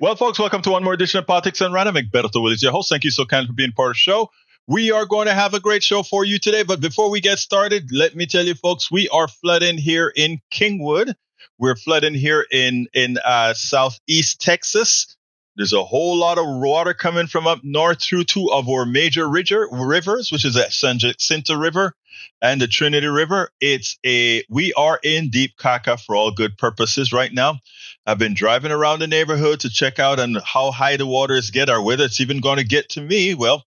Well, folks, welcome to one more edition of Politics and Random. Egberto, Willies, your host. Thank you so kindly for being part of the show. We are going to have a great show for you today. But before we get started, let me tell you, folks, we are flooding here in Kingwood. We're flooding here in southeast Texas. There's a whole lot of water coming from up north through two of our major rivers, which is the San Jacinto River and the Trinity River. We are in deep caca for all good purposes right now. I've been driving around the neighborhood to check out on how high the waters get or whether it's even going to get to me. Well,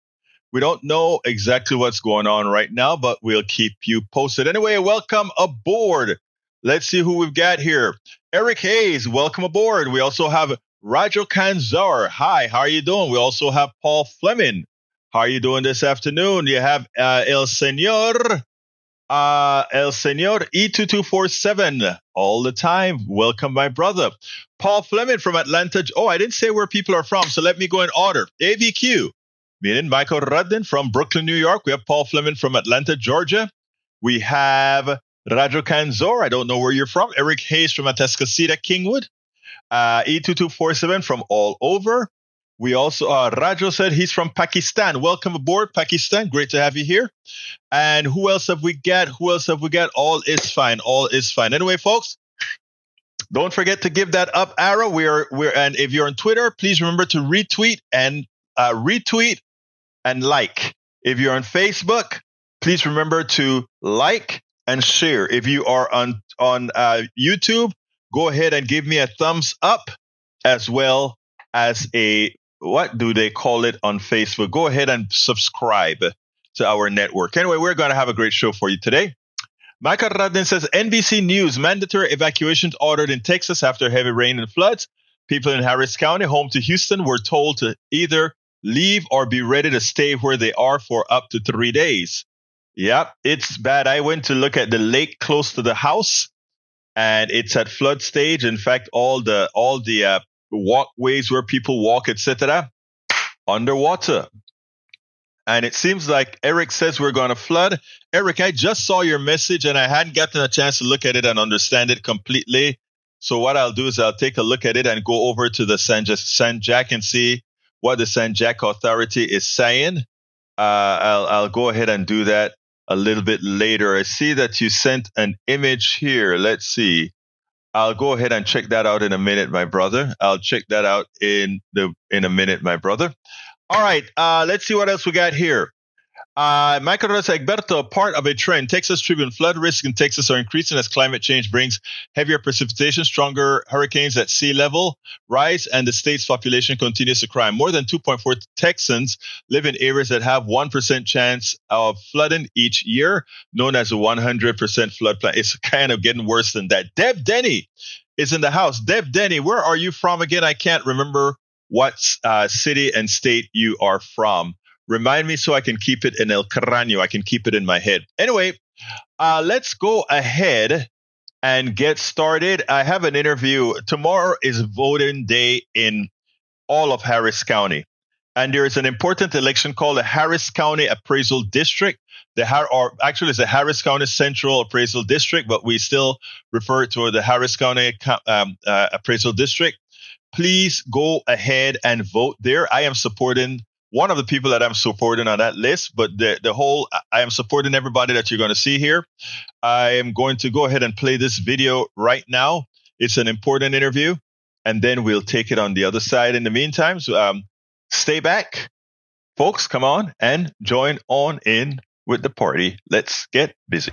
we don't know exactly what's going on right now, but we'll keep you posted. Anyway, welcome aboard. Let's see who we've got here. Eric Hayes, welcome aboard. We also have Rajo Kanzar. Hi, how are you doing? We also have Paul Fleming. How are you doing this afternoon? You have El Señor E2247 all the time. Welcome, my brother. Paul Fleming from Atlanta. Oh, I didn't say where people are from, so let me go in order. AVQ, meaning Michael Rudden from Brooklyn, New York. We have Paul Fleming from Atlanta, Georgia. We have Rajo Kanzor. I don't know where you're from. Eric Hayes from Atascocita, Kingwood. E2247 from all over. We also, Rajo said he's from Pakistan. Welcome aboard, Pakistan. Great to have you here. And who else have we got? All is fine. Anyway, folks, don't forget to give that up arrow. And if you're on Twitter, please remember to retweet and like. If you're on Facebook, please remember to like and share. If you are on YouTube, go ahead and give me a thumbs up, as well as what do they call it on Facebook? Go ahead and subscribe to our network. Anyway, we're going to have a great show for you today. Michael Radin says, NBC News, mandatory evacuations ordered in Texas after heavy rain and floods. People in Harris County, home to Houston, were told to either leave or be ready to stay where they are for up to 3 days. Yep, it's bad. I went to look at the lake close to the house, and it's at flood stage. In fact, all the walkways where people walk, etc., underwater. And it seems like Eric says we're going to flood. Eric, I just saw your message and I hadn't gotten a chance to look at it and understand it completely. So what I'll do is I'll take a look at it and go over to the San Jac and see what the San Jac Authority is saying. I'll go ahead and do that a little bit later. I see that you sent an image here. Let's see. I'll go ahead and check that out in a minute, my brother. I'll check that out in a minute, my brother. All right, let's see what else we got here. Michael Rosa Egberto, part of a trend. Texas Tribune, flood risks in Texas are increasing as climate change brings heavier precipitation, stronger hurricanes at sea level rise, and the state's population continues to climb. More than 2.4 Texans live in areas that have 1% chance of flooding each year, known as a 100% flood plain. It's kind of getting worse than that. Deb Denny is in the house. Deb Denny, where are you from again? I can't remember what city and state you are from. Remind me so I can keep it in el cráneo. I can keep it in my head. Anyway, let's go ahead and get started. I have an interview. Tomorrow is voting day in all of Harris County. And there is an important election called the Harris County Appraisal District. It's the Harris County Central Appraisal District, but we still refer to it the Harris County Appraisal District. Please go ahead and vote there. I am supporting one of the people that I'm supporting on that list, but I am supporting everybody that you're going to see here. I am going to go ahead and play this video right now. It's an important interview, and then we'll take it on the other side. In the meantime, stay back. Folks, come on and join on in with the party. Let's get busy.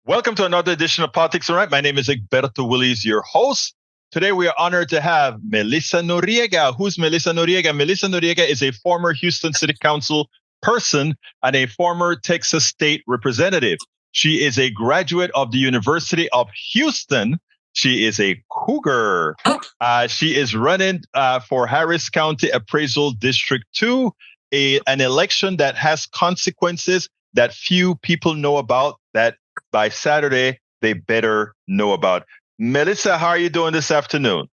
Welcome to another edition of Politics and Right. My name is Egberto Willies, your host. Today, we are honored to have Melissa Noriega. Who's Melissa Noriega? Melissa Noriega is a former Houston City Council person and a former Texas state representative. She is a graduate of the University of Houston. She is a cougar. She is running for Harris County Appraisal District 2, an election that has consequences that few people know about, that by Saturday, they better know about. Melissa, how are you doing this afternoon?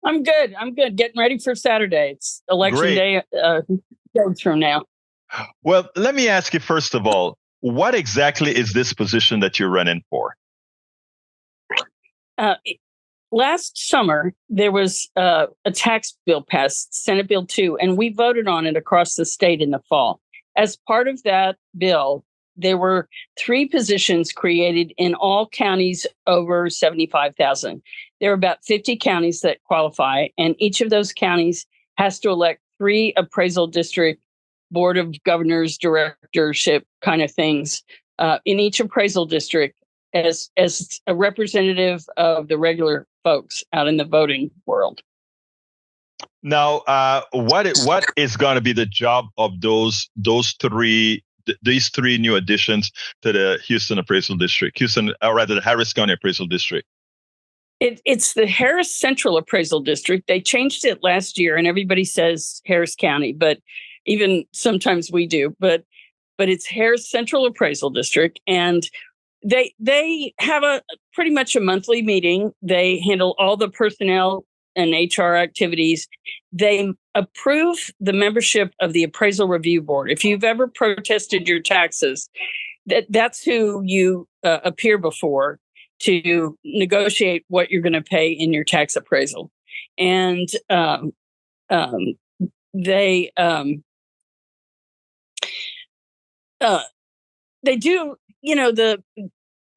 I'm good. Getting ready for Saturday. It's election day days from now. Well, let me ask you, first of all, what exactly is this position that you're running for? last summer, there was a tax bill passed, Senate Bill 2, and we voted on it across the state in the fall. As part of that bill, there were 3 positions created in all counties over 75,000. There are about 50 counties that qualify, and each of those counties has to elect 3 appraisal district board of governors, directorship kind of things in each appraisal district as a representative of the regular folks out in the voting world. Now, what is going to be the job of these 3 new additions to the Houston Appraisal District, the Harris County Appraisal District? It's the Harris Central Appraisal District. They changed it last year, and everybody says Harris County, but even sometimes we do. But it's Harris Central Appraisal District, and they have pretty much a monthly meeting. They handle all the personnel and HR activities. They approve the membership of the Appraisal Review Board. If you've ever protested your taxes, that's who you appear before to negotiate what you're going to pay in your tax appraisal. And they do,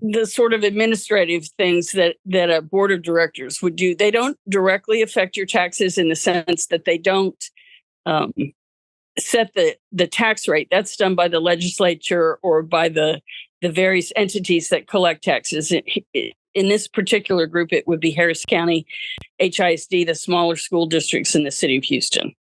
the sort of administrative things that a board of directors would do. They don't directly affect your taxes in the sense that they don't set the tax rate. That's done by the legislature or by the various entities that collect taxes. In this particular group, it would be Harris County, HISD, the smaller school districts in the city of Houston.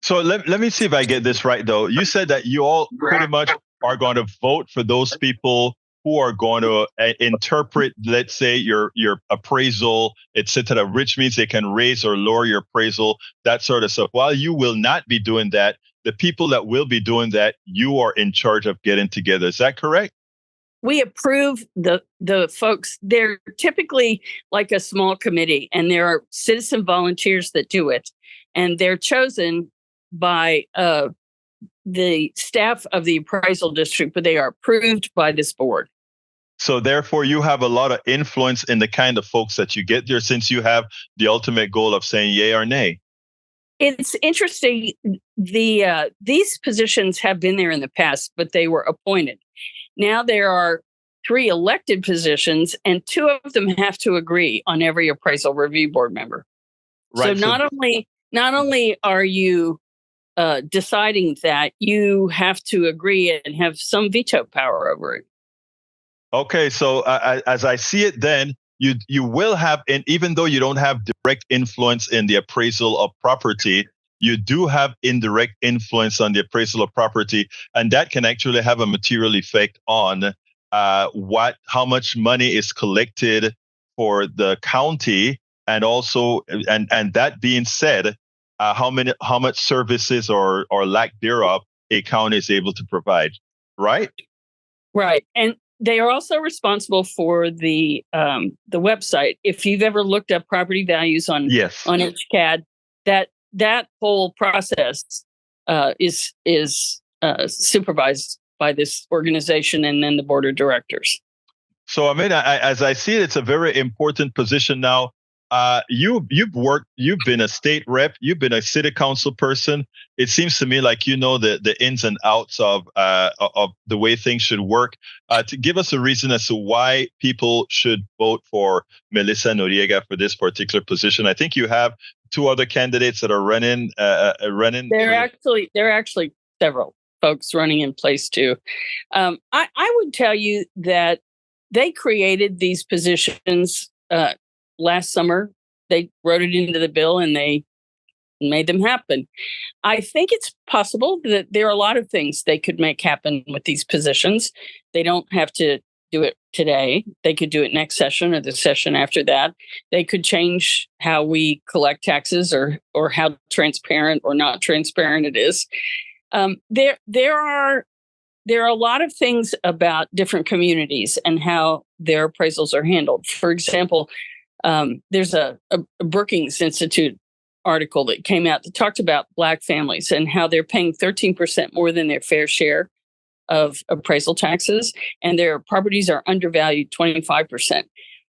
So let me see if I get this right, though. You said that you all pretty much are going to vote for those people who are going to interpret, let's say, your appraisal, etc., which means they can raise or lower your appraisal, that sort of stuff. While you will not be doing that, the people that will be doing that, you are in charge of getting together. Is that correct? We approve the folks. They're typically like a small committee, and there are citizen volunteers that do it, and they're chosen by the staff of the appraisal district, but they are approved by this board. So therefore, you have a lot of influence in the kind of folks that you get there, since you have the ultimate goal of saying yay or nay. It's interesting. These positions have been there in the past, but they were appointed. Now there are 3 elected positions, and 2 of them have to agree on every appraisal review board member. Right. So not only are you deciding that, you have to agree and have some veto power over it. Okay, so as I see it, then you will have, and even though you don't have direct influence in the appraisal of property, you do have indirect influence on the appraisal of property, and that can actually have a material effect on how much money is collected for the county, and also, and that being said, how much services or lack thereof a county is able to provide, right? Right, and they are also responsible for the website. If you've ever looked up property values on HCAD, that whole process is supervised by this organization and then the board of directors. So, I mean, as I see it, it's a very important position now. You've been a state rep, you've been a city council person. It seems to me like you know the ins and outs of the way things should work. To give us a reason as to why people should vote for Melissa Noriega for this particular position. I think you have 2 other candidates that are running. There are actually several folks running in place too. I would tell you that they created these positions last summer. They wrote it into the bill and they made them happen. I think it's possible that there are a lot of things they could make happen with these positions. They don't have to do it today. They could do it next session or the session after that. They could change how we collect taxes or how transparent or not transparent it is. There are a lot of things about different communities and how their appraisals are handled. For example, there's a Brookings Institute article that came out that talked about Black families and how they're paying 13% more than their fair share of appraisal taxes, and their properties are undervalued 25%.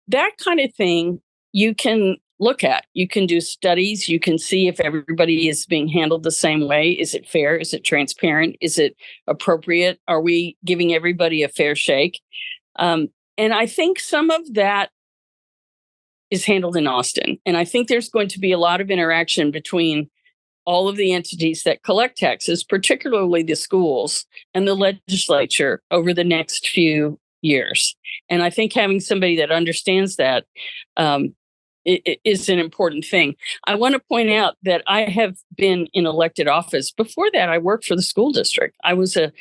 That kind of thing you can look at. You can do studies. You can see if everybody is being handled the same way. Is it fair? Is it transparent? Is it appropriate? Are we giving everybody a fair shake? And I think some of that is handled in Austin. And I think there's going to be a lot of interaction between all of the entities that collect taxes, particularly the schools and the legislature, over the next few years. And I think having somebody that understands that is an important thing. I want to point out that I have been in elected office. Before that, I worked for the school district. I was an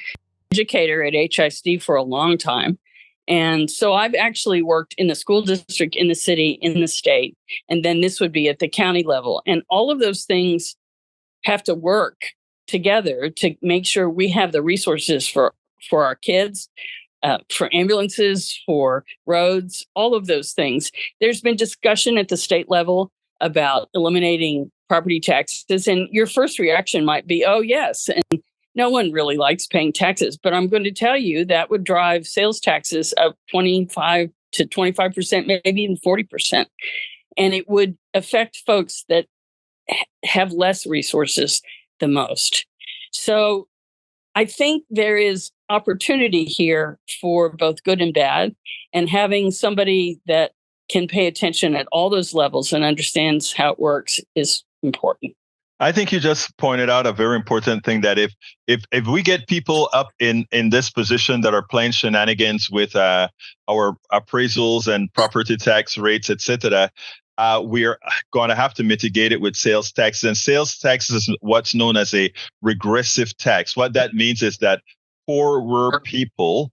educator at HISD for a long time. And so I've actually worked in the school district, in the city, in the state, and then this would be at the county level. And all of those things have to work together to make sure we have the resources for our kids, for ambulances, for roads, all of those things. There's been discussion at the state level about eliminating property taxes. And your first reaction might be, oh, yes. And no one really likes paying taxes. But I'm going to tell you that would drive sales taxes up 25 to 25%, maybe even 40%. And it would affect folks that have less resources the most. So I think there is opportunity here for both good and bad, and having somebody that can pay attention at all those levels and understands how it works is important. I think you just pointed out a very important thing, that if we get people up in this position that are playing shenanigans with our appraisals and property tax rates, etc., we are going to have to mitigate it with sales taxes. And sales taxes is what's known as a regressive tax. What that means is that poorer people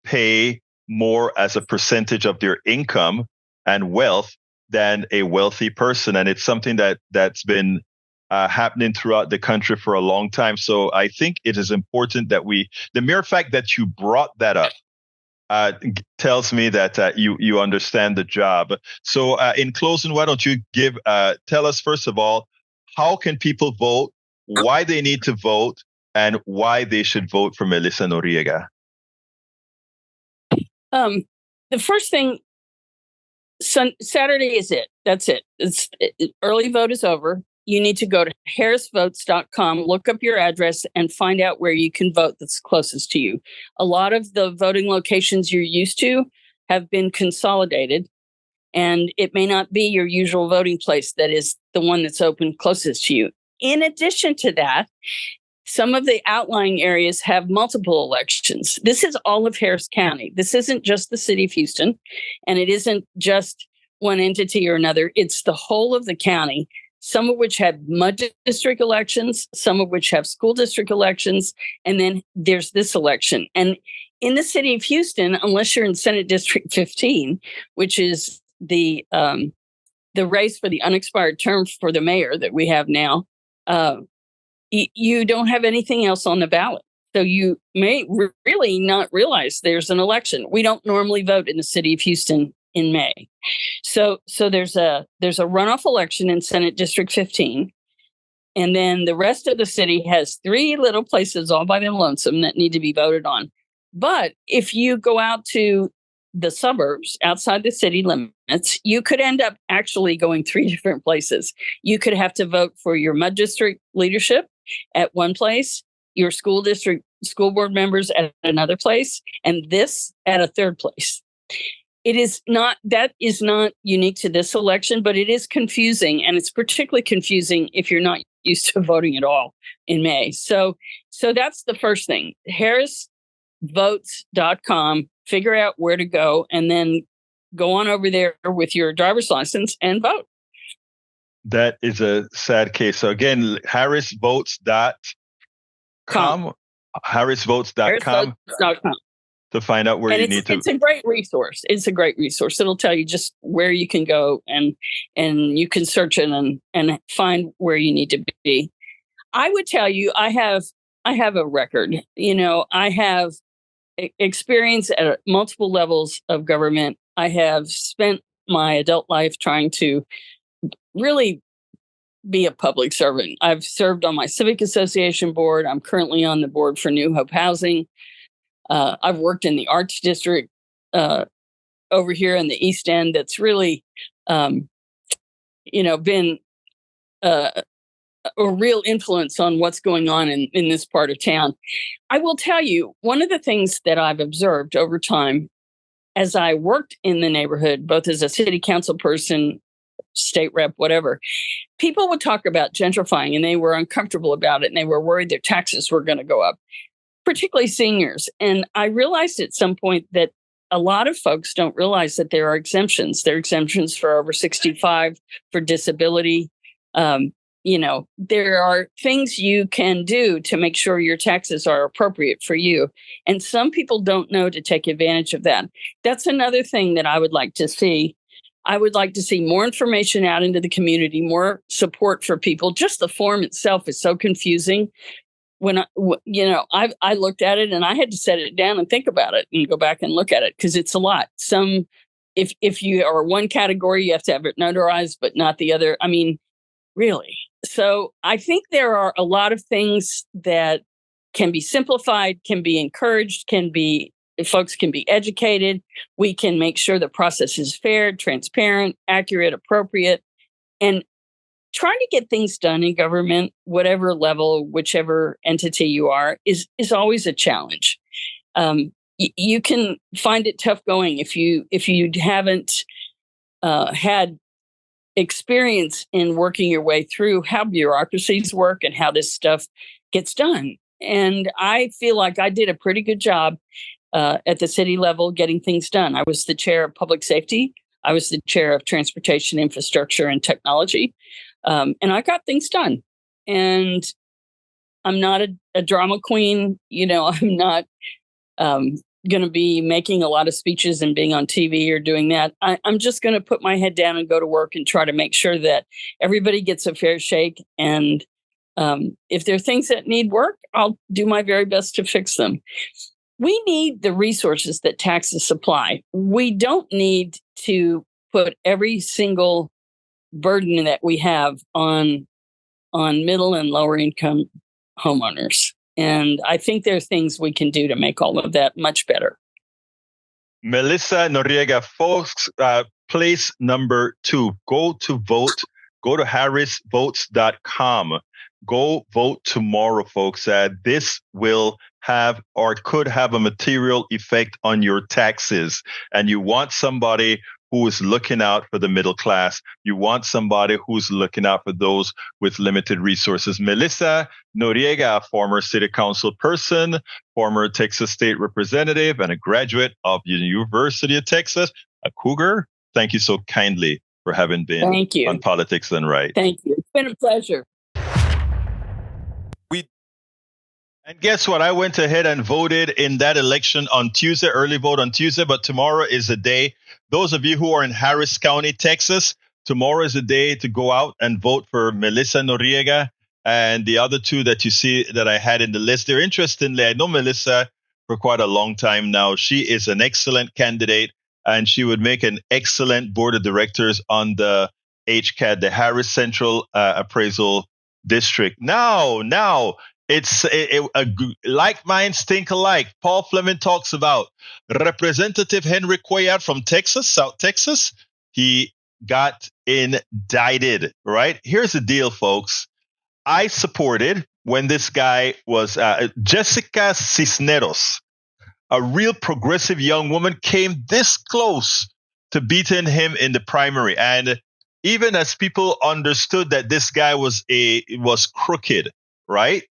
pay more as a percentage of their income and wealth than a wealthy person. And it's something that's been happening throughout the country for a long time. So I think it is important that the mere fact that you brought that up tells me that you understand the job. So in closing, why don't you tell us, first of all, how can people vote, why they need to vote, and why they should vote for Melissa Noriega? The first thing, Saturday is it. That's it. Early vote is over. You need to go to harrisvotes.com, look up your address, and find out where you can vote that's closest to you. A lot of the voting locations you're used to have been consolidated, and it may not be your usual voting place that is the one that's open closest to you. In addition to that, some of the outlying areas have multiple elections. This is all of Harris County. This isn't just the city of Houston, and it isn't just one entity or another. It's the whole of the county, some of which have MUD district elections, some of which have school district elections, and then there's this election. And in the city of Houston, unless you're in Senate District 15, which is the race for the unexpired term for the mayor that we have now, you don't have anything else on the ballot. So you may really not realize there's an election. We don't normally vote in the city of Houston in May. So there's a runoff election in Senate District 15. And then the rest of the city has 3 little places all by the lonesome that need to be voted on. But if you go out to the suburbs outside the city limits, you could end up actually going 3 different places. You could have to vote for your MUD district leadership at one place, your school district school board members at another place, and this at a third place. That is not unique to this election, but it is confusing, and it's particularly confusing if you're not used to voting at all in May. So that's the first thing. harrisvotes.com, figure out where to go, and then go on over there with your driver's license and vote. That is a sad case. So again, harrisvotes.com, harrisvotes.com. To find out where you need to. It's a great resource. It's a great resource. It'll tell you just where you can go, and you can search it and find where you need to be. I would tell you, I have a record. I have experience at multiple levels of government. I have spent my adult life trying to really be a public servant. I've served on my civic association board. I'm currently on the board for New Hope Housing. I've worked in the Arts District over here in the East End. That's really been a real influence on what's going on in this part of town. I will tell you, one of the things that I've observed over time as I worked in the neighborhood, both as a city council person, state rep, whatever, people would talk about gentrifying and they were uncomfortable about it and they were worried their taxes were going to go up, particularly seniors. And I realized at some point that a lot of folks don't realize that there are exemptions. There are exemptions for over 65, for disability. There are things you can do to make sure your taxes are appropriate for you. And some people don't know to take advantage of that. That's another thing that I would like to see. I would like to see more information out into the community, more support for people. Just the form itself is so confusing. When I looked at it and I had to set it down and think about it and go back and look at it because it's a lot. If you are one category, you have to have it notarized, but not the other. I mean, really. So I think there are a lot of things that can be simplified, can be encouraged, folks can be educated. We can make sure the process is fair, transparent, accurate, appropriate, and trying to get things done in government, whatever level, whichever entity you are, is always a challenge. You can find it tough going if you haven't had experience in working your way through how bureaucracies work and how this stuff gets done. And I feel like I did a pretty good job at the city level getting things done. I was the chair of public safety. I was the chair of transportation, infrastructure, and technology. And I got things done. And I'm not a drama queen. I'm not going to be making a lot of speeches and being on TV or doing that. I'm just going to put my head down and go to work and try to make sure that everybody gets a fair shake. And if there are things that need work, I'll do my very best to fix them. We need the resources that taxes supply. We don't need to put every single burden that we have on middle and lower income homeowners. And I think there are things we can do to make all of that much better. Melissa Noriega, folks, place number 2, go to vote. Go to harrisvotes.com. Go vote tomorrow, folks. This will have or could have a material effect on your taxes. And you want somebody who is looking out for the middle class. You want somebody who's looking out for those with limited resources. Melissa Noriega, former city council person, former Texas state representative, and a graduate of the University of Texas, a Cougar. Thank you so kindly for having been on Politics Done Right. Thank you. It's been a pleasure. And guess what? I went ahead and voted in that election on Tuesday, early vote on Tuesday, but tomorrow is the day. Those of you who are in Harris County, Texas, tomorrow is the day to go out and vote for Melissa Noriega and the other two that you see that I had in the list there. Interestingly, I know Melissa for quite a long time now. She is an excellent candidate, and she would make an excellent board of directors on the HCAD, the Harris Central Appraisal District. Now, it's like minds think alike. Paul Fleming talks about Representative Henry Cuellar from Texas, South Texas. He got indicted, right? Here's the deal, folks. I supported when this guy was Jessica Cisneros, a real progressive young woman, came this close to beating him in the primary. And even as people understood that this guy was crooked, right?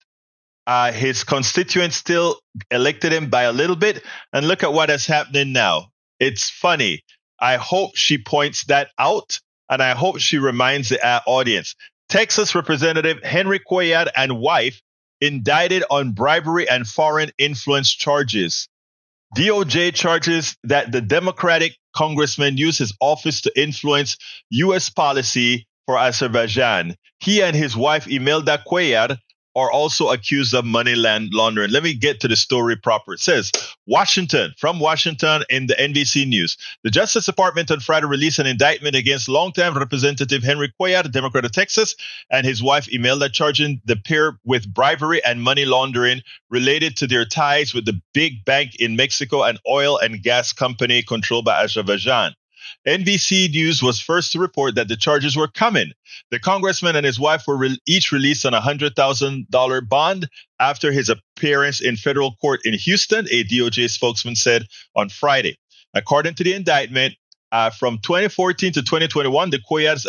His constituents still elected him by a little bit. And look at what is happening now. It's funny. I hope she points that out, and I hope she reminds the audience. Texas Representative Henry Cuellar and wife indicted on bribery and foreign influence charges. DOJ charges that the Democratic congressman used his office to influence U.S. policy for Azerbaijan. He and his wife, Imelda Cuellar, are also accused of money laundering. Let me get to the story proper. It says, from Washington in the NBC News. The Justice Department on Friday released an indictment against longtime Representative Henry Cuellar, Democrat of Texas, and his wife Imelda, charging the pair with bribery and money laundering related to their ties with the big bank in Mexico and oil and gas company controlled by Azerbaijan. NBC News was first to report that the charges were coming. The congressman and his wife were each released on a $100,000 bond after his appearance in federal court in Houston, a DOJ spokesman said on Friday. According to the indictment, from 2014 to 2021, the Cuellards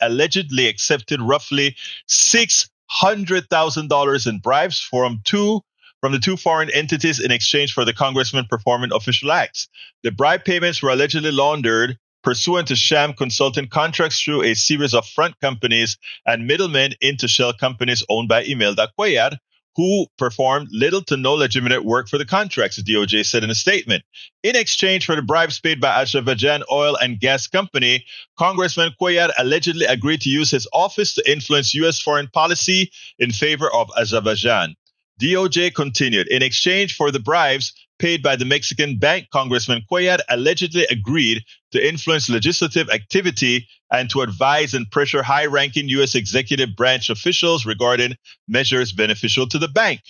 allegedly accepted roughly $600,000 in bribes from the two foreign entities in exchange for the congressman performing official acts. The bribe payments were allegedly laundered pursuant to sham consulting contracts through a series of front companies and middlemen into shell companies owned by Imelda Cuellar, who performed little to no legitimate work for the contracts, the DOJ said in a statement. In exchange for the bribes paid by Azerbaijan Oil and Gas Company, Congressman Cuellar allegedly agreed to use his office to influence U.S. foreign policy in favor of Azerbaijan. DOJ continued. In exchange for the bribes paid by the Mexican bank, Congressman Cuellar allegedly agreed to influence legislative activity and to advise and pressure high-ranking U.S. executive branch officials regarding measures beneficial to the bank.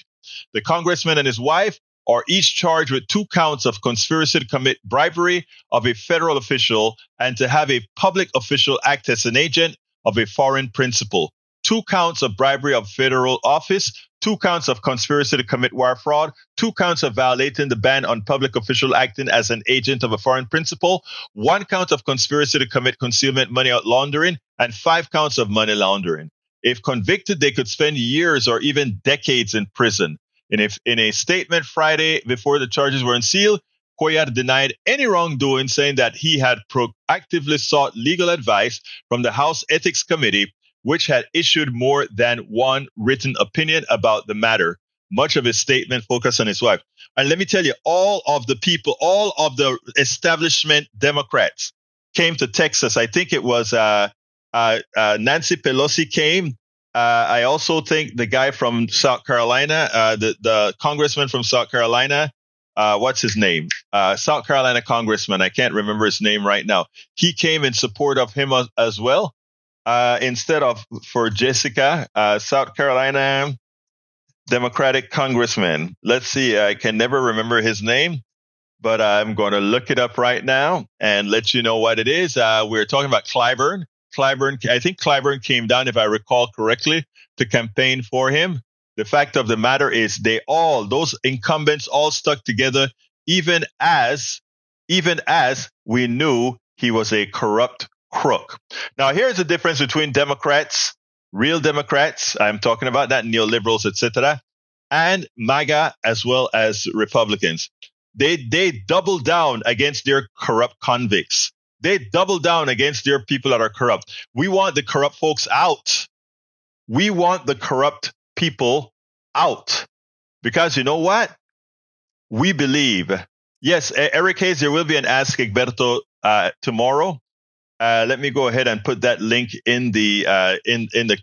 The congressman and his wife are each charged with 2 counts of conspiracy to commit bribery of a federal official and to have a public official act as an agent of a foreign principal. 2 counts of bribery of federal office, 2 counts of conspiracy to commit wire fraud, 2 counts of violating the ban on public official acting as an agent of a foreign principal, 1 count of conspiracy to commit concealment money laundering, and 5 counts of money laundering. If convicted, they could spend years or even decades in prison. And if in a statement Friday before the charges were unsealed, Cuellar denied any wrongdoing, saying that he had proactively sought legal advice from the House Ethics Committee, which had issued more than one written opinion about the matter. Much of his statement focused on his wife. And let me tell you, all of the establishment Democrats came to Texas. I think it was Nancy Pelosi came. I also think the guy from South Carolina, the congressman from South Carolina, what's his name? South Carolina congressman. I can't remember his name right now. He came in support of him as well. Instead of for Jessica, South Carolina Democratic congressman. Let's see. I can never remember his name, but I'm going to look it up right now and let you know what it is. We're talking about Clyburn. I think Clyburn came down, if I recall correctly, to campaign for him. The fact of the matter is those incumbents all stuck together, even as we knew he was a corrupt crook. Now, here's the difference between Democrats, real Democrats, I'm talking about that, neoliberals, etc., and MAGA as well as Republicans. They double down against their corrupt convicts. They double down against their people that are corrupt. We want the corrupt folks out. We want the corrupt people out. Because you know what? We believe. Yes, Eric Hayes, there will be an Ask Egberto tomorrow. Let me go ahead and put that link in the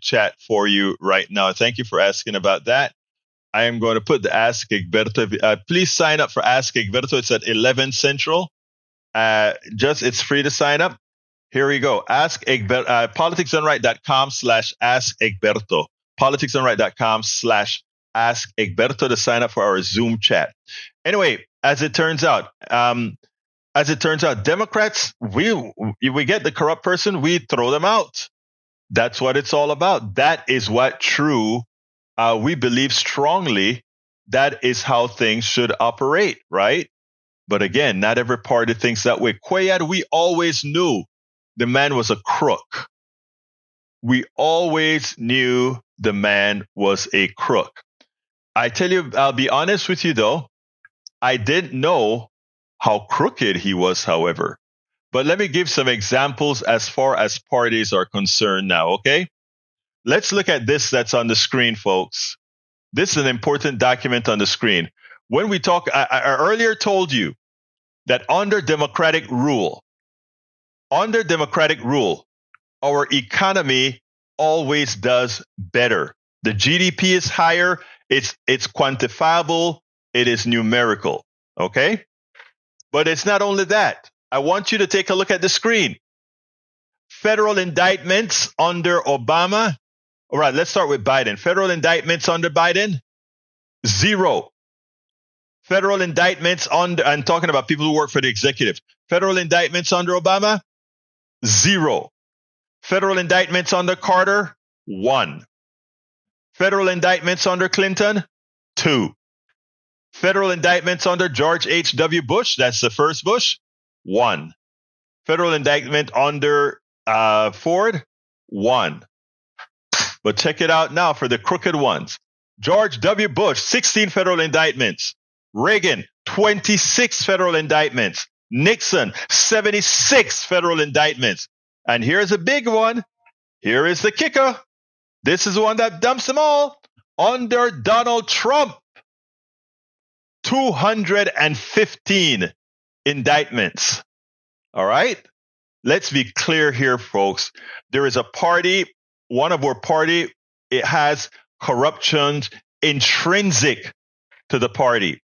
chat for you right now. Thank you for asking about that. I am going to put the Ask Egberto. Please sign up for Ask Egberto. It's at 11 Central. It's free to sign up. Here we go. Ask Egberto. politicsdoneright.com/Ask Egberto. politicsdoneright.com/Ask Egberto to sign up for our Zoom chat. Anyway, as it turns out, Democrats, we get the corrupt person, we throw them out. That's what it's all about. That is what we believe strongly. That is how things should operate, right? But again, not every party thinks that way. Cuellar, we always knew the man was a crook. We always knew the man was a crook. I tell you, I'll be honest with you though, I didn't know how crooked he was, however. But let me give some examples as far as parties are concerned now, okay? Let's look at this that's on the screen, folks. This is an important document on the screen. When we talk, I earlier told you that under democratic rule, our economy always does better. The GDP is higher, it's quantifiable, it is numerical, okay? But it's not only that. I want you to take a look at the screen. Federal indictments under Obama. All right, let's start with Biden. Federal indictments under Biden, 0. Federal indictments I'm talking about people who work for the executive. Federal indictments under Obama, 0. Federal indictments under Carter, 1. Federal indictments under Clinton, 2. Federal indictments under George H.W. Bush, that's the first Bush, 1. Federal indictment under Ford, 1. But check it out now for the crooked ones. George W. Bush, 16 federal indictments. Reagan, 26 federal indictments. Nixon, 76 federal indictments. And here's a big one. Here is the kicker. This is the one that dumps them all. Under Donald Trump, 215 indictments. All right? Let's be clear here, folks. There is a party, one of our party, it has corruption intrinsic to the party.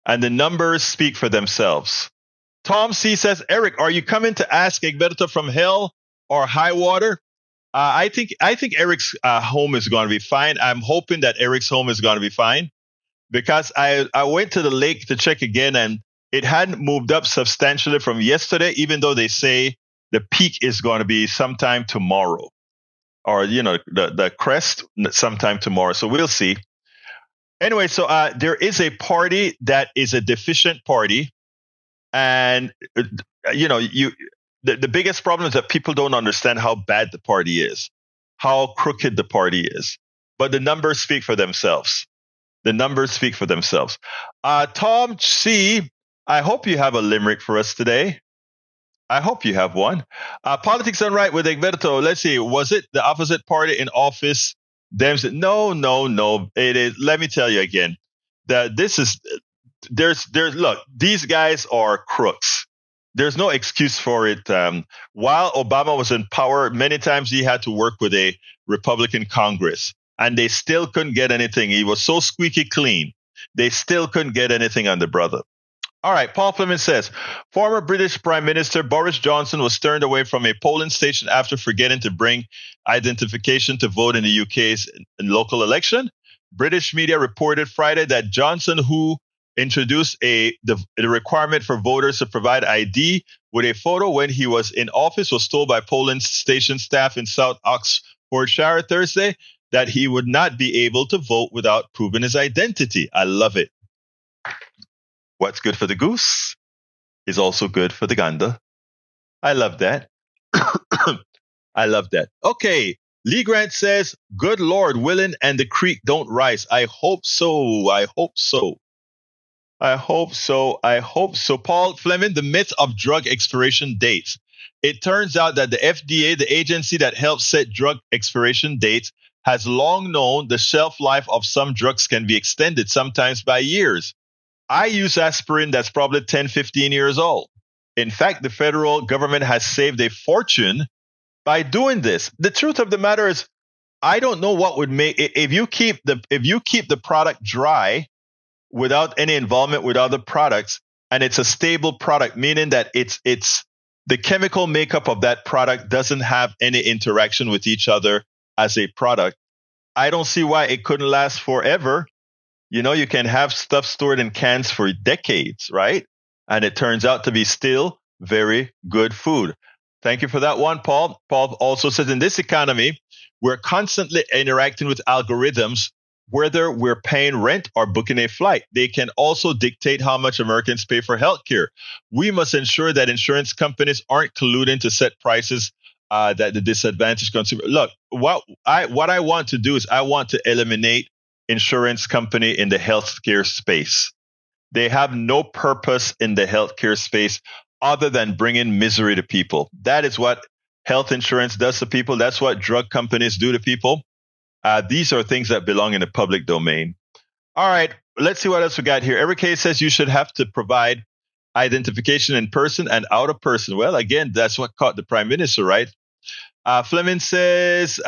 And the numbers speak for themselves. Tom C. says, Eric, are you coming to ask Egberto from hell or high water? I think Eric's home is going to be fine. I'm hoping that Eric's home is going to be fine because I went to the lake to check again and it hadn't moved up substantially from yesterday, even though they say the peak is going to be sometime tomorrow or, the crest sometime tomorrow. So we'll see. Anyway, so there is a party that is a deficient party. And, the biggest problem is that people don't understand how bad the party is, how crooked the party is. But the numbers speak for themselves. The numbers speak for themselves. Tom C., I hope you have a limerick for us today. I hope you have one. Politics Done Right with Egberto. Let's see. Was it the opposite party in office? Them said, no. It is. Let me tell you again. Look, these guys are crooks. There's no excuse for it. While Obama was in power, many times he had to work with a Republican Congress, and they still couldn't get anything. He was so squeaky clean. They still couldn't get anything on the brother. All right, Paul Fleming says, former British Prime Minister Boris Johnson was turned away from a polling station after forgetting to bring identification to vote in the UK's local election. British media reported Friday that Johnson, who introduced the requirement for voters to provide ID with a photo when he was in office, was told by polling station staff in South Oxfordshire Thursday that he would not be able to vote without proving his identity. I love it. What's good for the goose is also good for the gander. I love that. I love that. Okay. Lee Grant says, good Lord willing and the creek don't rise. I hope so. I hope so. I hope so. I hope so. Paul Fleming, the myth of drug expiration dates. It turns out that the FDA, the agency that helps set drug expiration dates, has long known the shelf life of some drugs can be extended, sometimes by years. I use aspirin that's probably 10, 15 years old. In fact, the federal government has saved a fortune by doing this. The truth of the matter is, I don't know what would make if you keep the product dry without any involvement with other products, and it's a stable product, meaning that it's the chemical makeup of that product doesn't have any interaction with each other as a product. I don't see why it couldn't last forever. You can have stuff stored in cans for decades, right? And it turns out to be still very good food. Thank you for that one, Paul. Paul also says, in this economy, we're constantly interacting with algorithms, whether we're paying rent or booking a flight. They can also dictate how much Americans pay for healthcare. We must ensure that insurance companies aren't colluding to set prices that the disadvantaged consumer. Look, what I want to do is I want to eliminate insurance company in the healthcare space. They have no purpose in the healthcare space other than bringing misery to people. That is what health insurance does to people. That's what drug companies do to people. These are things that belong in the public domain. All right, let's see what else we got here. Every case says you should have to provide identification in person and out of person. Well, again, that's what caught the prime minister, right? Fleming says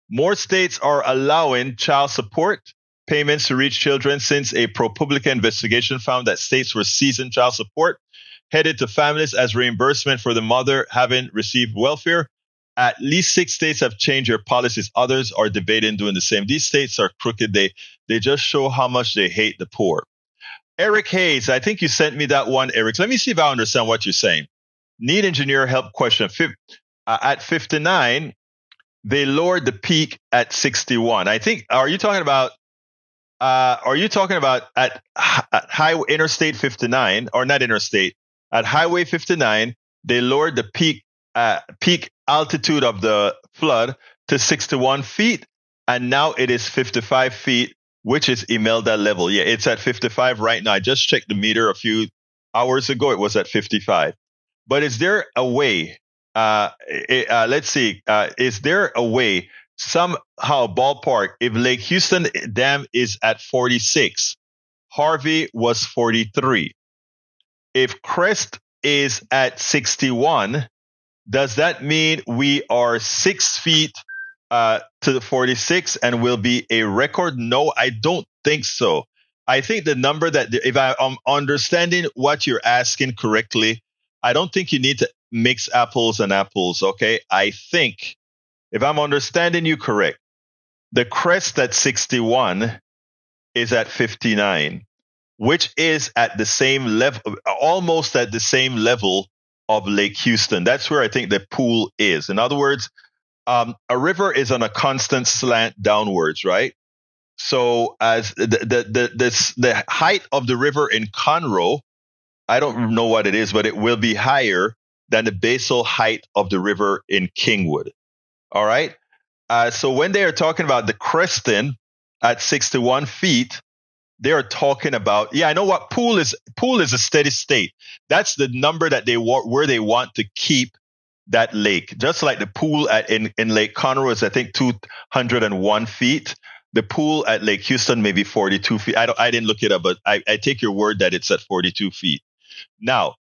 more states are allowing child support payments to reach children since a ProPublica investigation found that states were seizing child support headed to families as reimbursement for the mother having received welfare. At least 6 states have changed their policies. Others are debating doing the same. These states are crooked. They just show how much they hate the poor. Eric Hayes, I think you sent me that one, Eric. Let me see if I understand what you're saying. Need engineer help question. At 59, they lowered the peak at 61. I think. Are you talking about at Highway Interstate 59 or not Interstate? At Highway 59, they lowered the peak altitude of the flood to 61 feet, and now it is 55 feet, which is Imelda level. Yeah, it's at 55 right now. I just checked the meter a few hours ago. It was at 55. But is there a way? Let's see. Is there a way, somehow, ballpark, if Lake Houston Dam is at 46, Harvey was 43. If Crest is at 61, does that mean we are 6 feet to the 46 and will be a record? No, I don't think so. I think the number that, if I'm understanding what you're asking correctly, I don't think you need to mix apples and apples, okay? I think, if I'm understanding you correct, the Crest at 61 is at 59, which is at the same level, almost at the same level of Lake Houston. That's where I think the pool is. In other words, a river is on a constant slant downwards, right? So as the height of the river in Conroe, I don't know what it is, but it will be higher than the basal height of the river in Kingwood. All right. So when they are talking about the Creston at 61 feet, they are talking about, I know what pool is. Pool is a steady state. That's the number that where they want to keep that lake. Just like the pool in Lake Conroe is, I think, 201 feet. The pool at Lake Houston may be 42 feet. I didn't look it up, but I take your word that it's at 42 feet. Now,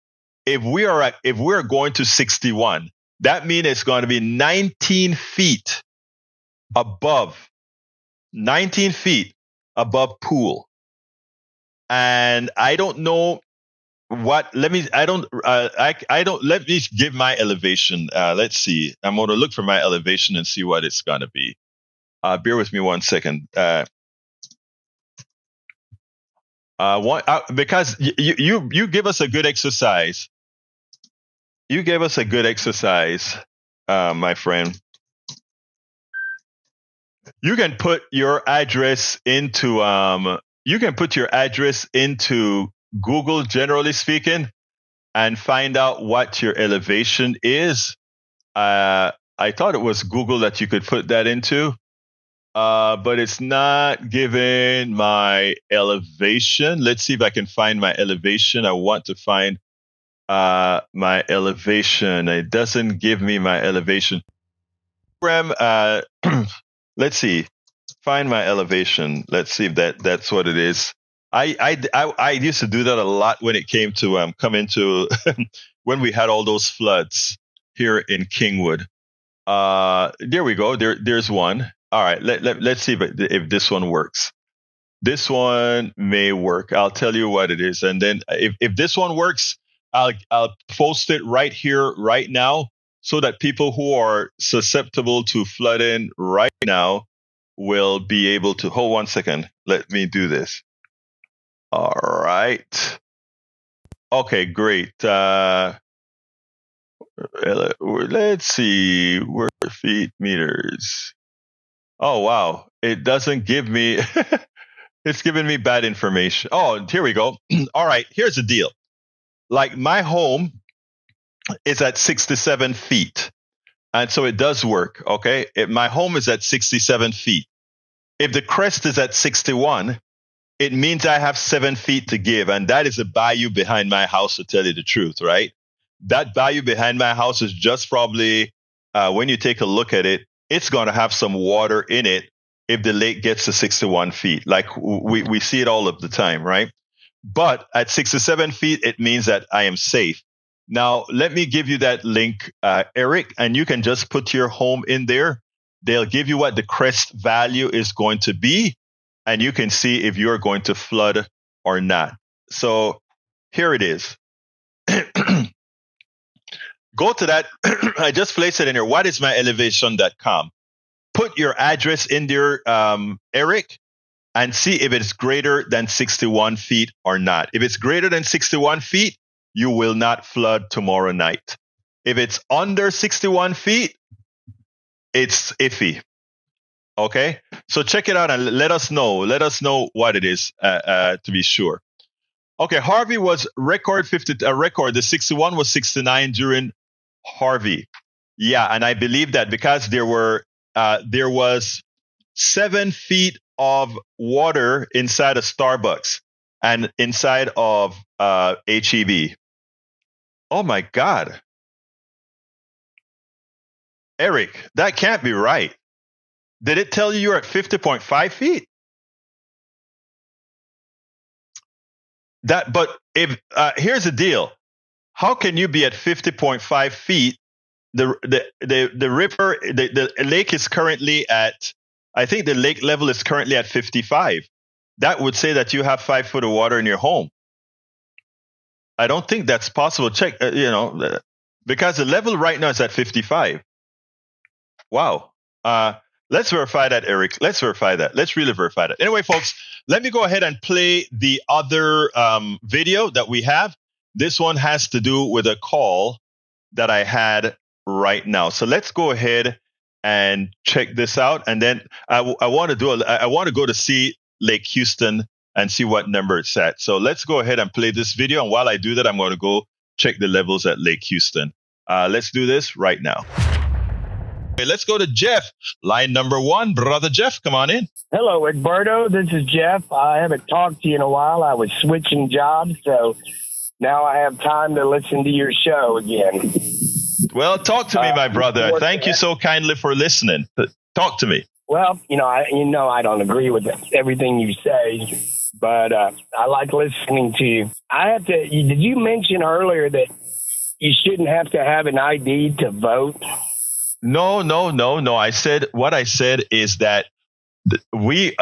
if we're going to 61, that means it's going to be 19 feet above pool. And I don't know what, let me give my elevation. Let's see. I'm going to look for my elevation and see what it's going to be. Bear with me 1 second. Because you give us a good exercise. You gave us a good exercise, my friend. You can put your address into Google, generally speaking, and find out what your elevation is. I thought it was Google that you could put that into, but it's not giving my elevation. Let's see if I can find my elevation. I want to find my elevation. It doesn't give me my elevation. Let's see. Find my elevation. Let's see if that's what it is. I used to do that a lot when it came to coming to when we had all those floods here in Kingwood. There we go. There's one. All right. Let's see if this one works. This one may work. I'll tell you what it is, and then if this one works, I'll post it right here, right now, so that people who are susceptible to flooding right now will be able to. Hold 1 second. Let me do this. All right. Okay, great. Let's see. Where feet meters? Oh, wow. It doesn't give me. It's giving me bad information. Oh, here we go. All right. Here's the deal. Like, my home is at 67 feet. And so it does work. Okay. My home is at 67 feet. If the crest is at 61, it means I have 7 feet to give. And that is a bayou behind my house, to tell you the truth, right? That bayou behind my house is just probably, when you take a look at it, it's going to have some water in it if the lake gets to 61 feet. Like we see it all of the time, right? But at 67 feet, it means that I am safe. Now, let me give you that link, Eric, and you can just put your home in there. They'll give you what the crest value is going to be, and you can see if you're going to flood or not. So here it is. Go to that. I just placed it in here. Whatismyelevation.com. Put your address in there, Eric, and see if it's greater than 61 feet or not. If it's greater than 61 feet, you will not flood tomorrow night. If it's under 61 feet, it's iffy. Okay, so check it out and let us know. Let us know what it is to be sure. Okay, Harvey was record 50. The 61 was 69 during Harvey. Yeah, and I believe that because there was 7 feet of water inside a Starbucks and inside of HEB. Oh my God, Eric, that can't be right. Did it tell you you're at 50.5 feet? But if here's the deal, how can you be at 50.5 feet? The river, the lake is currently at, I think the lake level is currently at 55. That would say that you have 5 foot of water in your home. I don't think that's possible. Check, because the level right now is at 55. Wow. Let's verify that, Eric. Let's verify that. Let's really verify that. Anyway, folks, let me go ahead and play the other video that we have. This one has to do with a call that I had right now. So let's go ahead and check this out. And then I want to go to see Lake Houston and see what number it's at. So let's go ahead and play this video. And while I do that, I'm going to go check the levels at Lake Houston. Let's do this right now. Okay, let's go to Jeff, line number 1. Brother Jeff, come on in. Hello, Egberto. This is Jeff. I haven't talked to you in a while. I was switching jobs, so now I have time to listen to your show again. Well, talk to me, my brother. Thank you so kindly for listening. Talk to me. Well, I don't agree with everything you say, but I like listening to you. Did you mention earlier that you shouldn't have to have an ID to vote? No. What I said is that we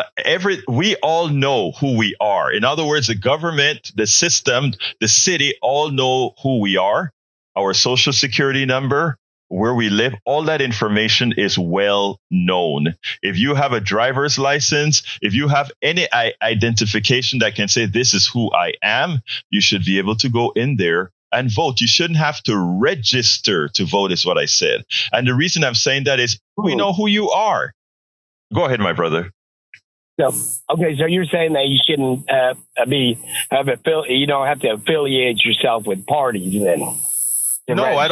all know who we are. In other words, the government, the system, the city all know who we are. Our social security number, where we live, all that information is well known. If you have a driver's license, if you have any identification that can say this is who I am, you should be able to go in there and vote. You shouldn't have to register to vote, is what I said. And the reason I'm saying that is we know who you are. Go ahead, my brother. So you're saying that you shouldn't you don't have to affiliate yourself with parties then? No, I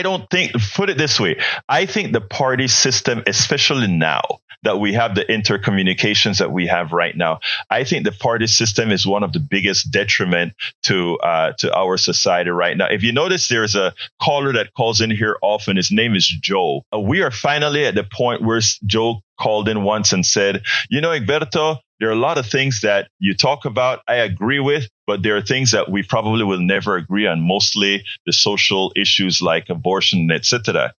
don't think, put it this way. I think the party system, especially now that we have the intercommunications that we have right now, I think the party system is one of the biggest detriment to our society right now. If you notice, there's a caller that calls in here often. His name is Joe. We are finally at the point where Joe called in once and said, Egberto, there are a lot of things that you talk about I agree with, but there are things that we probably will never agree on, mostly the social issues like abortion, etc.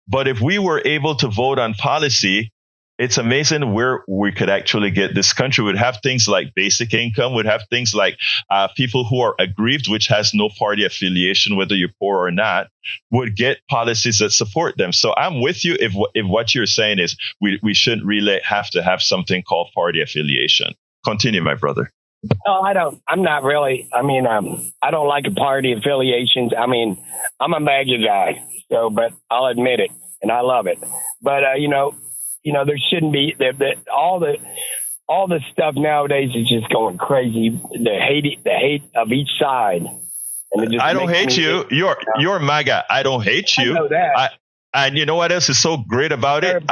But if we were able to vote on policy, it's amazing where we could actually get this country. Would have things like basic income, would have things like people who are aggrieved, which has no party affiliation, whether you're poor or not, would get policies that support them. So I'm with you if what you're saying is we shouldn't really have to have something called party affiliation. Continue, my brother. No, I don't. I'm not really. I don't like a party affiliations. I'm a MAGA guy, but I'll admit it, and I love it. But there shouldn't be all the stuff nowadays is just going crazy. The hate of each side. And I don't hate you. You're MAGA. I don't hate you. I know that. And you know what else is so great about it?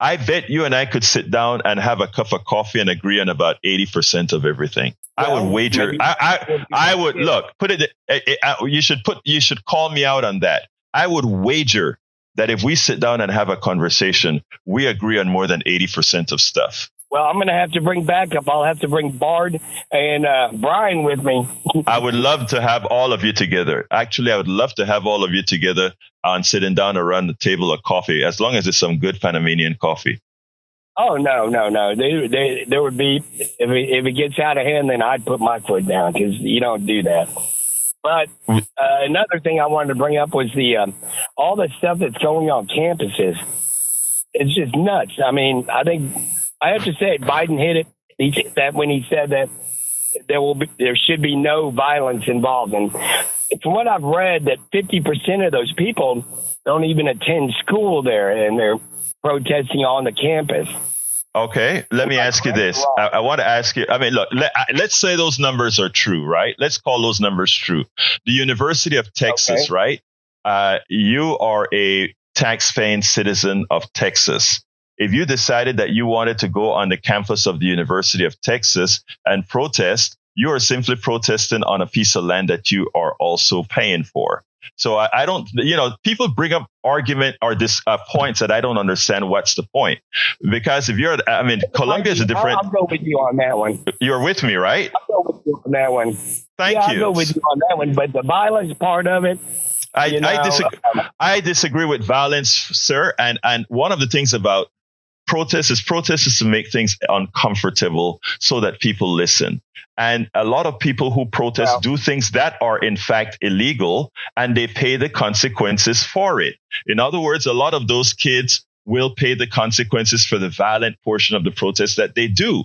I bet you and I could sit down and have a cup of coffee and agree on about 80% of everything. Well, I would wager. I would look. Put it. You should call me out on that. I would wager that if we sit down and have a conversation, we agree on more than 80% of stuff. Well, I'm going to have to bring backup. I'll have to bring Bard and Brian with me. I would love to have all of you together. Actually, I would love to have all of you together and sitting down around the table of coffee, as long as it's some good Panamanian coffee. Oh, no. There would be, if it gets out of hand, then I'd put my foot down because you don't do that. But another thing I wanted to bring up was all the stuff that's going on campuses. It's just nuts. I think I have to say Biden hit it when he said that there should be no violence involved. And from what I've read, that 50% of those people don't even attend school there, and they're protesting on the campus. Okay, let me ask you this. I want to ask you, I mean, look, let's say those numbers are true, right? Let's call those numbers true. The University of Texas, right? You are a tax-paying citizen of Texas. If you decided that you wanted to go on the campus of the University of Texas and protest, you are simply protesting on a piece of land that you are also paying for. So I don't, people bring up argument or this points that I don't understand. What's the point? Because if Colombia is a different. I'll go with you on that one. You're with me, right? I'll go with you on that one. Thank you. I'll go with you on that one. But the violence part of it. I disagree with violence, sir. And one of the things about protest is to make things uncomfortable so that people listen. And a lot of people who protest do things that are in fact illegal, and they pay the consequences for it. In other words, a lot of those kids will pay the consequences for the violent portion of the protest that they do.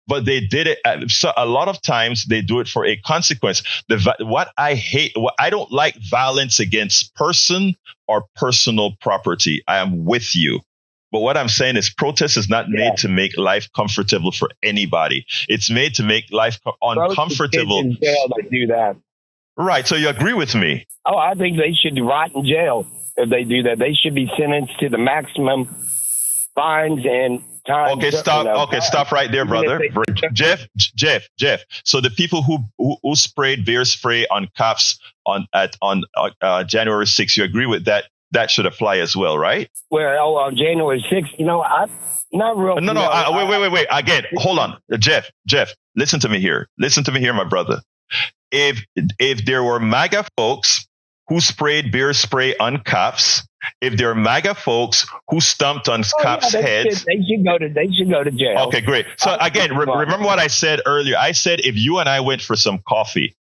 But they did it. So a lot of times they do it for a consequence. What I don't like violence against person or personal property. I am with you. But what I'm saying is protest is not made to make life comfortable for anybody. It's made to make life uncomfortable. In jail, they do that. Right. So you agree with me? Oh, I think they should rot in jail if they do that. They should be sentenced to the maximum fines and time. Okay, stop. Stop right there, brother. Jeff. So the people who sprayed bear spray on cops on January 6th, you agree with that? That should apply as well, right? Well, on January 6th, I'm not real. No. Wait. Again, hold on. Jeff, listen to me here. My brother. If there were MAGA folks who sprayed bear spray on cops, if there are MAGA folks who stomped on cops' heads, they should go to jail. Okay, great. So again, remember what I said earlier. I said if you and I went for some coffee,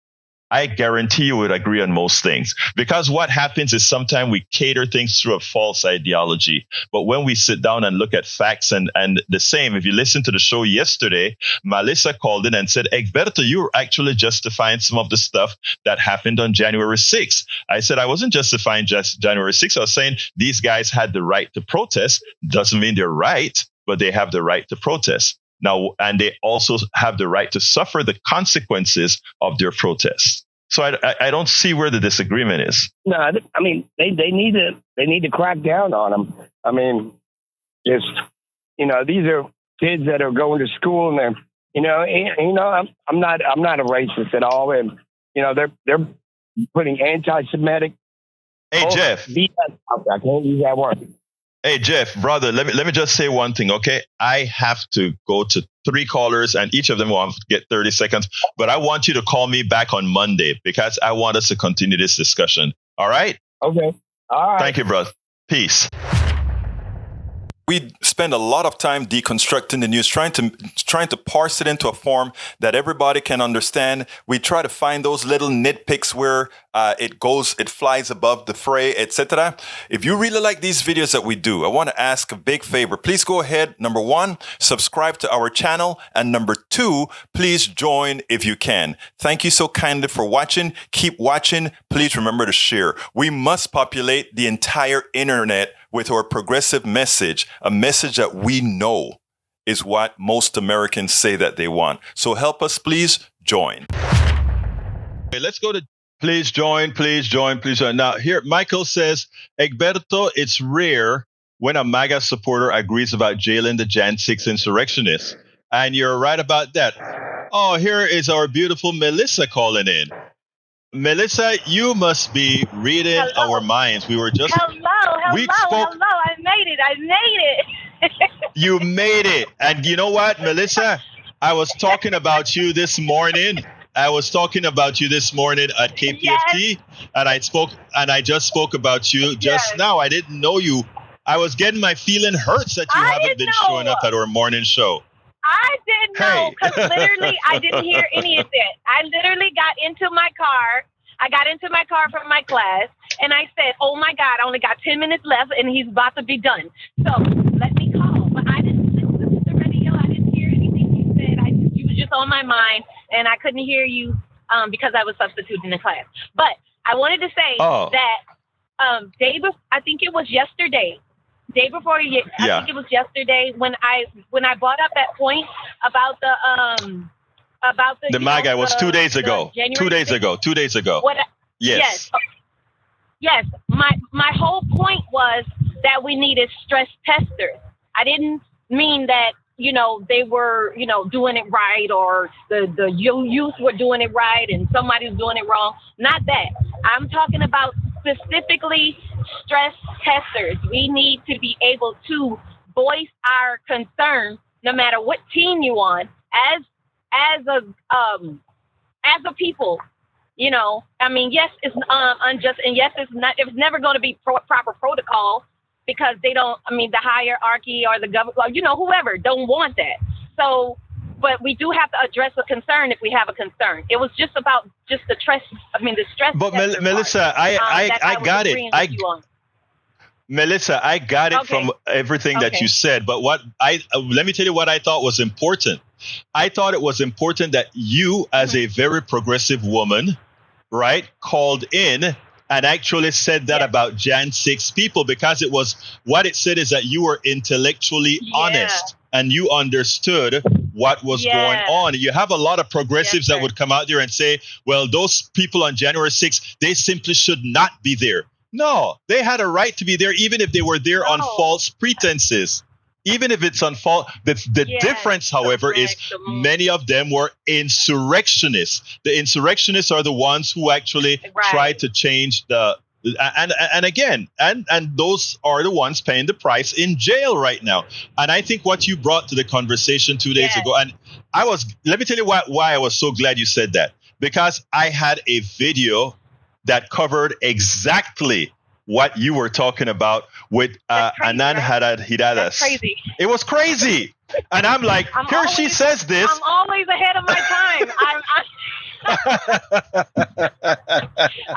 I guarantee you would agree on most things, because what happens is sometimes we cater things through a false ideology. But when we sit down and look at facts and the same, if you listen to the show yesterday, Melissa called in and said, Egberto, you were actually justifying some of the stuff that happened on January 6th. I said, I wasn't justifying just January 6th. I was saying these guys had the right to protest. Doesn't mean they're right, but they have the right to protest. Now, and they also have the right to suffer the consequences of their protests. So I don't see where the disagreement is. No, I mean they need to crack down on them. I mean, just these are kids that are going to school, and I'm not a racist at all, and they're putting anti-Semitic. Hey Jeff, I can't use that word. Hey, Jeff, brother, let me just say one thing, okay? I have to go to 3 callers, and each of them will get 30 seconds. But I want you to call me back on Monday because I want us to continue this discussion. All right? Okay. All right. Thank you, brother. Peace. We spend a lot of time deconstructing the news, trying to parse it into a form that everybody can understand. We try to find those little nitpicks where it flies above the fray, etc. If you really like these videos that we do, I want to ask a big favor. Please go ahead. Number 1, subscribe to our channel. And number 2, please join if you can. Thank you so kindly for watching. Keep watching. Please remember to share. We must populate the entire internet with our progressive message, a message that we know is what most Americans say that they want. So help us, please join. Okay, let's go to please join. Now here, Michael says, Egberto, it's rare when a MAGA supporter agrees about jailing the Jan 6 insurrectionists. And you're right about that. Oh, here is our beautiful Melissa calling in. Melissa, you must be reading our minds. We were just... Hello. I made it. You made it. And you know what, Melissa? I was talking about you this morning. at KPFT, yes. and I just spoke about you just now. I didn't know you. I was getting my feeling hurts that you haven't been showing up at our morning show. I didn't know, because literally I didn't hear any of it. I literally got into my car. I got into my car from my class, and I said, oh, my God, I only got 10 minutes left, and he's about to be done. So let me call. But I didn't listen to the radio. I didn't hear anything you said. You was just on my mind, and I couldn't hear you because I was substituting in class. But I wanted to say that I think it was yesterday. Day before, I think it was yesterday when I brought up that point about the MAGA. It was 2 days ago. January 2 days 6th. ago. 2 days ago. Yes. Yes. My whole point was that we needed stress testers. I didn't mean that, they were, doing it right, or the youth were doing it right and somebody was doing it wrong. Not that. I'm talking about specifically stress testers. We need to be able to voice our concern, no matter what team you on, as a people. Yes, it's unjust, and yes, it's never going to be proper protocol, because they don't. The hierarchy or the government, whoever don't want that. So, but we do have to address a concern if we have a concern. It was just about the stress. The stress. But Melissa, I got it. Melissa, I got it from everything that you said. But let me tell you what I thought was important. I thought it was important that you, as a very progressive woman, right, called in and actually said that about Jan 6 people, because what it said is that you were intellectually honest and you understood what was going on. You have a lot of progressives that would come out there and say, well, those people on January 6th, they simply should not be there. No, they had a right to be there, even if they were there on false pretenses. Even if it's on fault, the difference, however, is many of them were insurrectionists. The insurrectionists are the ones who actually tried to change and those are the ones paying the price in jail right now. And I think what you brought to the conversation 2 days ago, and let me tell you why I was so glad you said that, because I had a video that covered exactly what you were talking about with Anand Hidadas. That's crazy. It was crazy. And I'm like, she says this. I'm always ahead of my time.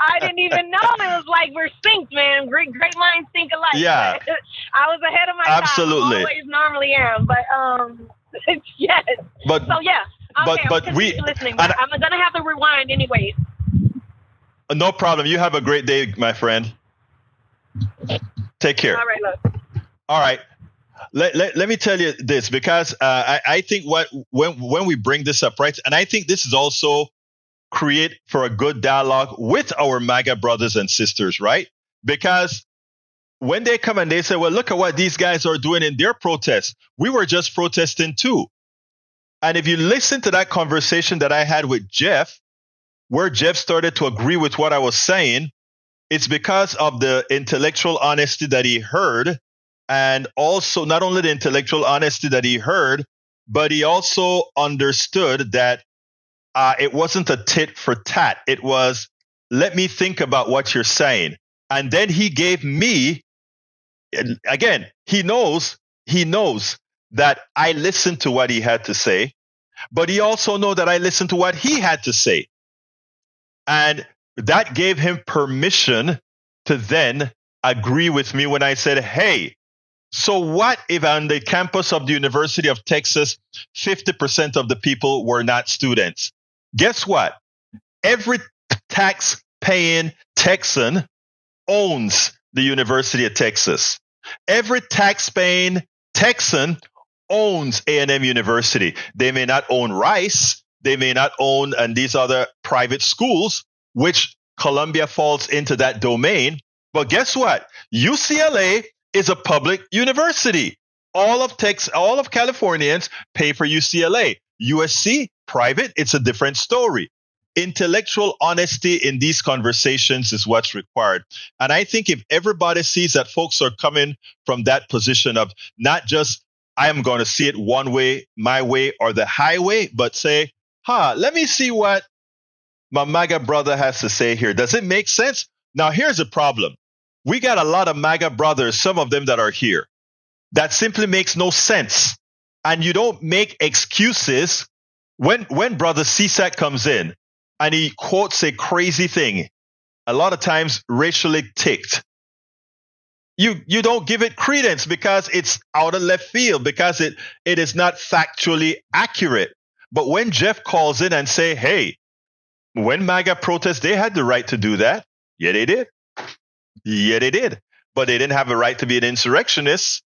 I didn't even know it was like we're synced, man. Great minds think alike. Yeah. I was ahead of my time. Absolutely. I always normally am. But yes. But we listening. But I'm gonna have to rewind anyways. No problem. You have a great day, my friend. Take care. All right, look. All right. Let me tell you this, because I think when we bring this up, right, and I think this is also create for a good dialogue with our MAGA brothers and sisters, right? Because when they come and they say, well, look at what these guys are doing in their protests. We were just protesting too. And if you listen to that conversation that I had with Jeff, where Jeff started to agree with what I was saying, it's because of the intellectual honesty that he heard, and also not only the intellectual honesty that he heard, but he also understood that it wasn't a tit for tat. It was, let me think about what you're saying. And then he gave me, again, he knows that I listened to what he had to say, but he also knows that I listened to what he had to say. And that gave him permission to then agree with me when I said, hey, so what if on the campus of the University of Texas, 50% of the people were not students? Guess what? Every tax-paying Texan owns the University of Texas. Every tax-paying Texan owns A&M University. They may not own Rice. They may not own and these other private schools, which Columbia falls into that domain. But guess what? UCLA is a public university. All of Californians pay for UCLA. USC, private, it's a different story. Intellectual honesty in these conversations is what's required. And I think if everybody sees that folks are coming from that position of not just, I am going to see it one way, my way, or the highway, but say, let me see what my MAGA brother has to say here. Does it make sense? Now, here's the problem. We got a lot of MAGA brothers, some of them that are here, that simply makes no sense. And you don't make excuses when Brother CSAC comes in and he quotes a crazy thing, a lot of times racially ticked. You don't give it credence because it's out of left field, because it is not factually accurate. But when Jeff calls in and say, hey, when MAGA protests, they had the right to do that. Yeah, they did. Yeah, they did. But they didn't have a right to be an insurrectionist,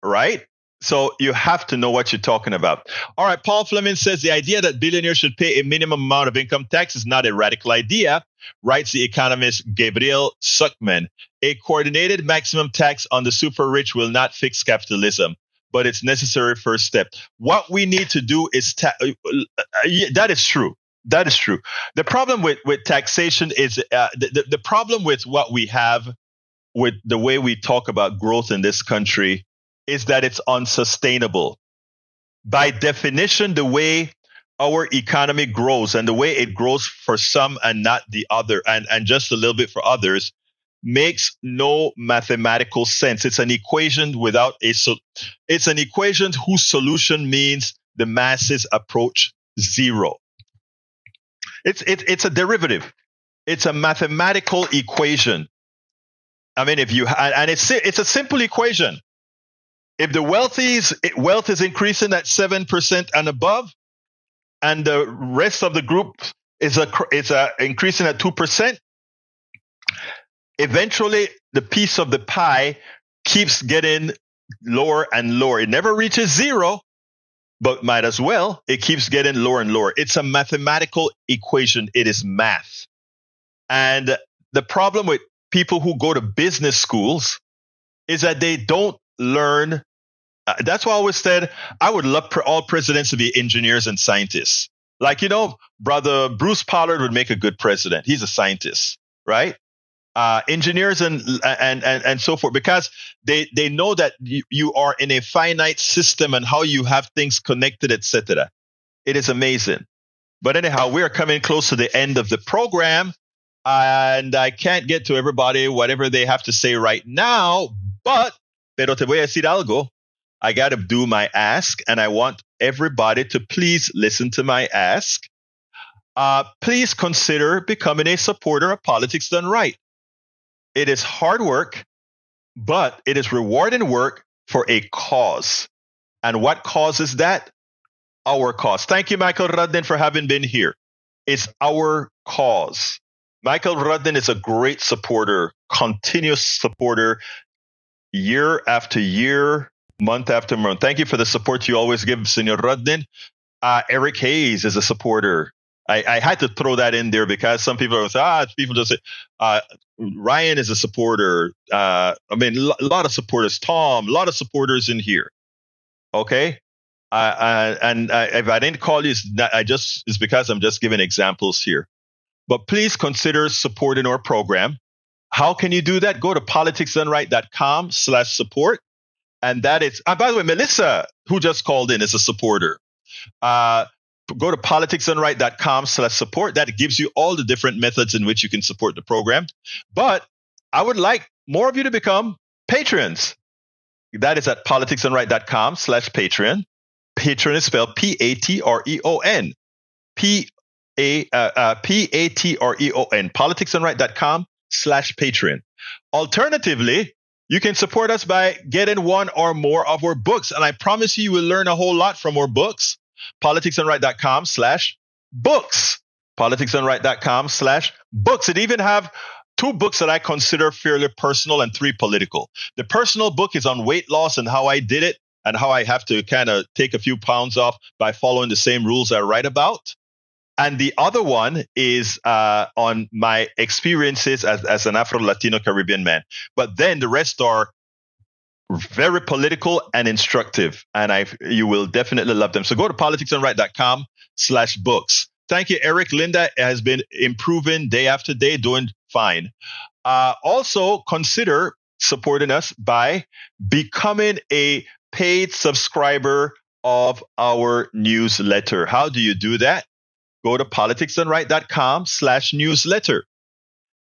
right? So you have to know what you're talking about. All right, Paul Fleming says the idea that billionaires should pay a minimum amount of income tax is not a radical idea, writes the economist Gabriel Suckman. A coordinated maximum tax on the super rich will not fix capitalism, but it's necessary first step. What we need to do is that is true. That is true. The problem with taxation is the problem with what we have with the way we talk about growth in this country is that it's unsustainable. By definition, the way our economy grows and the way it grows for some and not the other, and just a little bit for others, makes no mathematical sense. It's an equation it's an equation whose solution means the masses approach zero. It's a derivative. It's a mathematical equation. I mean, it's a simple equation. If the wealth is increasing at 7% and above, and the rest of the group is increasing at 2%, eventually the piece of the pie keeps getting lower and lower. It never reaches zero, but might as well. It keeps getting lower and lower. It's a mathematical equation. It is math. And the problem with people who go to business schools is that they don't learn. That's why I always said I would love all presidents to be engineers and scientists. Like, brother Bruce Pollard would make a good president. He's a scientist, right? Engineers and so forth, because they know that you are in a finite system and how you have things connected, etc. It is amazing. But anyhow, we are coming close to the end of the program, and I can't get to everybody whatever they have to say right now. Pero te voy a decir algo. I got to do my ask, and I want everybody to please listen to my ask. Please consider becoming a supporter of Politics Done Right. It is hard work, but it is rewarding work for a cause. And what cause is that? Our cause. Thank you, Michael Rudden, for having been here. It's our cause. Michael Rudden is a great supporter, continuous supporter, year after year, month after month. Thank you for the support you always give, Senor Rudden. Eric Hayes is a supporter. I had to throw that in there because some people are people just say, Ryan is a supporter. A lot of supporters. Tom, a lot of supporters in here. Okay. If I didn't call you, it's because I'm just giving examples here. But please consider supporting our program. How can you do that? Go to politicsdoneright.com/support. And that is, by the way, Melissa, who just called in, is a supporter. Go to politicsdoneright.com/support. That gives you all the different methods in which you can support the program. But I would like more of you to become patrons. That is at politicsdoneright.com/Patreon. Patreon is spelled Patreon. Patreon. Politicsdoneright.com/Patreon. Alternatively, you can support us by getting one or more of our books. And I promise you will learn a whole lot from our books. politicsdoneright.com/books. politicsdoneright.com/books. It even have 2 books that I consider fairly personal and 3 political. The personal book is on weight loss and how I did it and how I have to kind of take a few pounds off by following the same rules I write about. And the other one is on my experiences as an Afro-Latino Caribbean man. But then the rest are very political and instructive, and you will definitely love them. So go to politicsdoneright.com/books. Thank you, Eric. Linda has been improving day after day, doing fine. Also, consider supporting us by becoming a paid subscriber of our newsletter. How do you do that? Go to politicsdoneright.com/newsletter.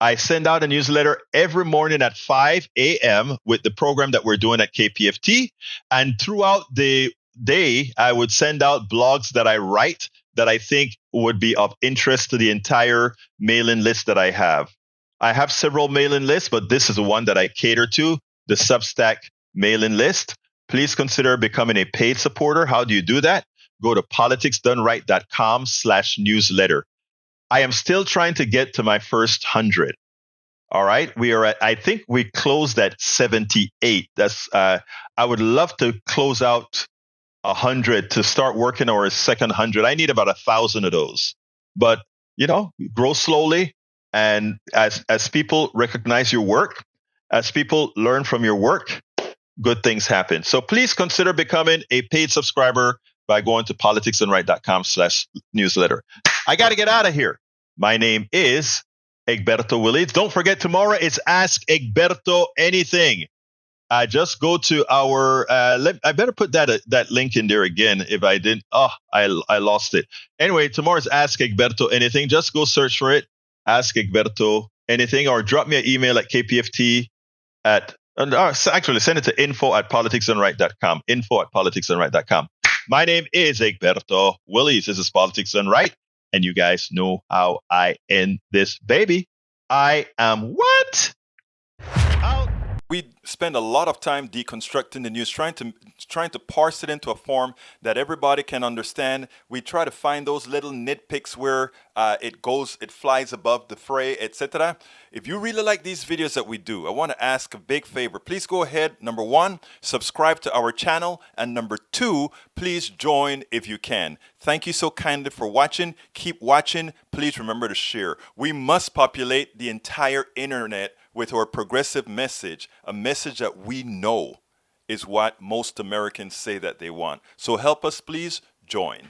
I send out a newsletter every morning at 5 a.m. with the program that we're doing at KPFT. And throughout the day, I would send out blogs that I write that I think would be of interest to the entire mailing list that I have. I have several mailing lists, but this is the one that I cater to, the Substack mailing list. Please consider becoming a paid supporter. How do you do that? Go to politicsdoneright.com/newsletter. I am still trying to get to my first 100. All right. We are at, I think we closed at 78. That's, I would love to close out 100 to start working on our second 100. I need about 1,000 of those, but grow slowly. And as people recognize your work, as people learn from your work, good things happen. So please consider becoming a paid subscriber by going to politicsandright.com/newsletter. I got to get out of here. My name is Egberto Willies. Don't forget, tomorrow it's Ask Egberto Anything. Just go to our, I better put that link in there again if I didn't. Oh, I lost it. Anyway, tomorrow's Ask Egberto Anything. Just go search for it. Ask Egberto Anything, or drop me an email at kpft actually send it to info@politicsandright.com. info@politicsandright.com. My name is Egberto Willies. This is Politics Done Right. And you guys know how I end this baby. I am what? Out. We spend a lot of time deconstructing the news, trying to parse it into a form that everybody can understand. We try to find those little nitpicks where it flies above the fray, etc. If you really like these videos that we do, I want to ask a big favor. Please go ahead. Number 1, subscribe to our channel. And number 2, please join if you can. Thank you so kindly for watching. Keep watching. Please remember to share. We must populate the entire internet with our progressive message, a message that we know is what most Americans say that they want. So help us, please join.